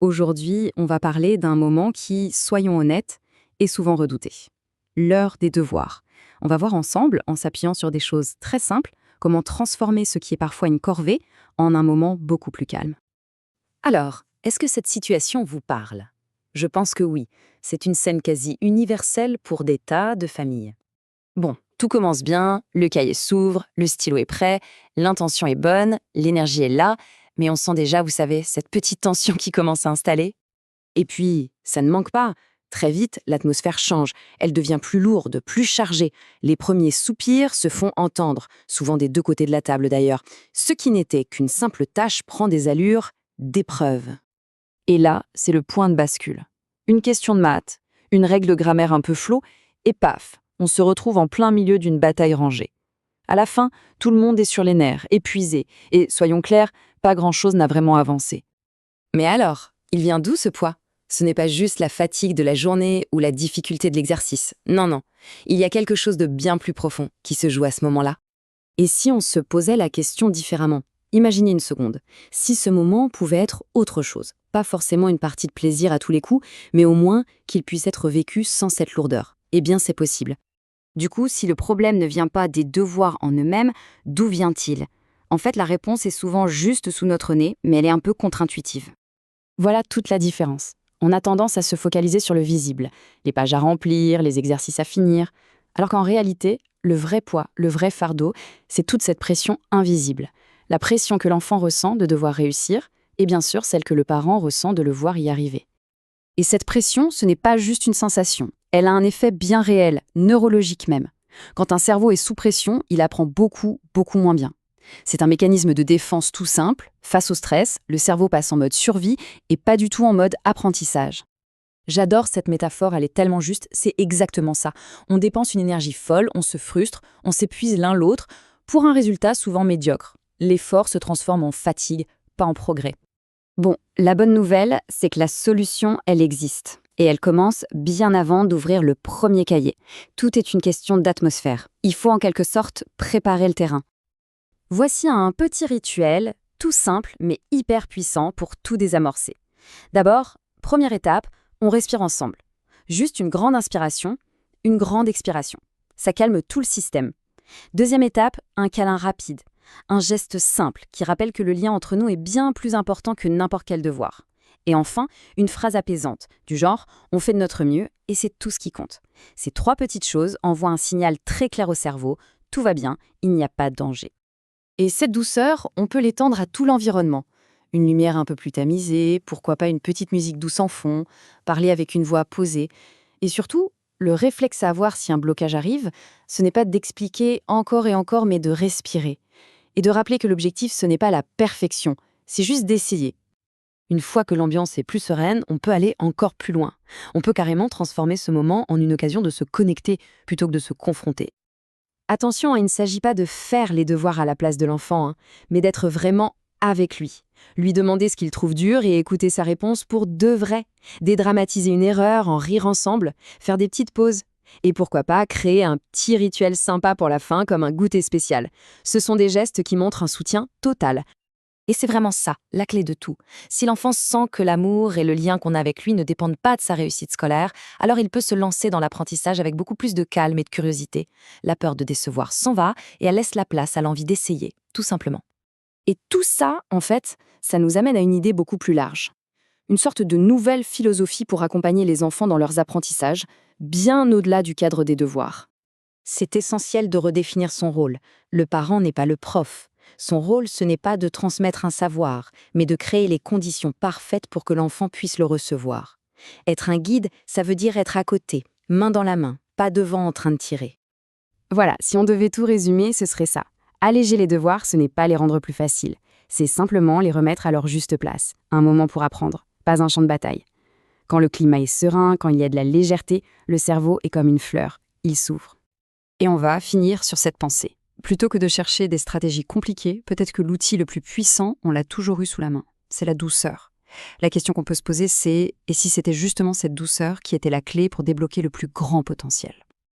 Aujourd'hui, on va parler d'un moment qui, soyons honnêtes, est souvent redouté. L'heure des devoirs. On va voir ensemble, en s'appuyant sur des choses très simples, comment transformer ce qui est parfois une corvée en un moment beaucoup plus calme. Alors, est-ce que cette situation vous parle? Je pense que oui. C'est une scène quasi universelle pour des tas de familles. Bon, tout commence bien, le cahier s'ouvre, le stylo est prêt, l'intention est bonne, l'énergie est là, mais on sent déjà, vous savez, cette petite tension qui commence à installer. Et puis, ça ne manque pas. Très vite, l'atmosphère change. Elle devient plus lourde, plus chargée. Les premiers soupirs se font entendre, souvent des deux côtés de la table d'ailleurs. Ce qui n'était qu'une simple tâche prend des allures d'épreuve. Et là, c'est le point de bascule. Une question de maths, une règle de grammaire un peu floue, et paf, on se retrouve en plein milieu d'une bataille rangée. À la fin, tout le monde est sur les nerfs, épuisé, et soyons clairs, pas grand-chose n'a vraiment avancé. Mais alors, il vient d'où ce poids? Ce n'est pas juste la fatigue de la journée ou la difficulté de l'exercice. Non, non. Il y a quelque chose de bien plus profond qui se joue à ce moment-là. Et si on se posait la question différemment? Imaginez une seconde. Si ce moment pouvait être autre chose, pas forcément une partie de plaisir à tous les coups, mais au moins qu'il puisse être vécu sans cette lourdeur. Eh bien, c'est possible. Du coup, si le problème ne vient pas des devoirs en eux-mêmes, d'où vient-il? En fait, la réponse est souvent juste sous notre nez, mais elle est un peu contre-intuitive. Voilà toute la différence. On a tendance à se focaliser sur le visible, les pages à remplir, les exercices à finir, alors qu'en réalité, le vrai poids, le vrai fardeau, c'est toute cette pression invisible. La pression que l'enfant ressent de devoir réussir, et bien sûr celle que le parent ressent de le voir y arriver. Et cette pression, ce n'est pas juste une sensation. Elle a un effet bien réel, neurologique même. Quand un cerveau est sous pression, il apprend beaucoup, beaucoup moins bien. C'est un mécanisme de défense tout simple. Face au stress, le cerveau passe en mode survie et pas du tout en mode apprentissage. J'adore cette métaphore, elle est tellement juste, c'est exactement ça. On dépense une énergie folle, on se frustre, on s'épuise l'un l'autre, pour un résultat souvent médiocre. L'effort se transforme en fatigue, pas en progrès. Bon, la bonne nouvelle, c'est que la solution, elle existe. Et elle commence bien avant d'ouvrir le premier cahier. Tout est une question d'atmosphère. Il faut en quelque sorte préparer le terrain. Voici un petit rituel, tout simple mais hyper puissant pour tout désamorcer. D'abord, première étape, on respire ensemble. Juste une grande inspiration, une grande expiration. Ça calme tout le système. Deuxième étape, un câlin rapide. Un geste simple qui rappelle que le lien entre nous est bien plus important que n'importe quel devoir. Et enfin, une phrase apaisante, du genre « on fait de notre mieux et c'est tout ce qui compte ». Ces trois petites choses envoient un signal très clair au cerveau « tout va bien, il n'y a pas de danger ». Et cette douceur, on peut l'étendre à tout l'environnement. Une lumière un peu plus tamisée, pourquoi pas une petite musique douce en fond, parler avec une voix posée. Et surtout, le réflexe à avoir si un blocage arrive, ce n'est pas d'expliquer encore et encore, mais de respirer. Et de rappeler que l'objectif, ce n'est pas la perfection, c'est juste d'essayer. Une fois que l'ambiance est plus sereine, on peut aller encore plus loin. On peut carrément transformer ce moment en une occasion de se connecter plutôt que de se confronter. Attention, il ne s'agit pas de faire les devoirs à la place de l'enfant, mais d'être vraiment avec lui. Lui demander ce qu'il trouve dur et écouter sa réponse pour de vrai. Dédramatiser une erreur, en rire ensemble, faire des petites pauses. Et pourquoi pas créer un petit rituel sympa pour la fin comme un goûter spécial. Ce sont des gestes qui montrent un soutien total. Et c'est vraiment ça, la clé de tout. Si l'enfant sent que l'amour et le lien qu'on a avec lui ne dépendent pas de sa réussite scolaire, alors il peut se lancer dans l'apprentissage avec beaucoup plus de calme et de curiosité. La peur de décevoir s'en va et elle laisse la place à l'envie d'essayer, tout simplement. Et tout ça, en fait, ça nous amène à une idée beaucoup plus large. Une sorte de nouvelle philosophie pour accompagner les enfants dans leurs apprentissages, bien au-delà du cadre des devoirs. C'est essentiel de redéfinir son rôle. Le parent n'est pas le prof. Son rôle, ce n'est pas de transmettre un savoir, mais de créer les conditions parfaites pour que l'enfant puisse le recevoir. Être un guide, ça veut dire être à côté, main dans la main, pas devant en train de tirer. Voilà, si on devait tout résumer, ce serait ça. Alléger les devoirs, ce n'est pas les rendre plus faciles. C'est simplement les remettre à leur juste place. Un moment pour apprendre, pas un champ de bataille. Quand le climat est serein, quand il y a de la légèreté, le cerveau est comme une fleur, il s'ouvre. Et on va finir sur cette pensée. Plutôt que de chercher des stratégies compliquées, peut-être que l'outil le plus puissant, on l'a toujours eu sous la main. C'est la douceur. La question qu'on peut se poser, c'est « et si c'était justement cette douceur qui était la clé pour débloquer le plus grand potentiel ?»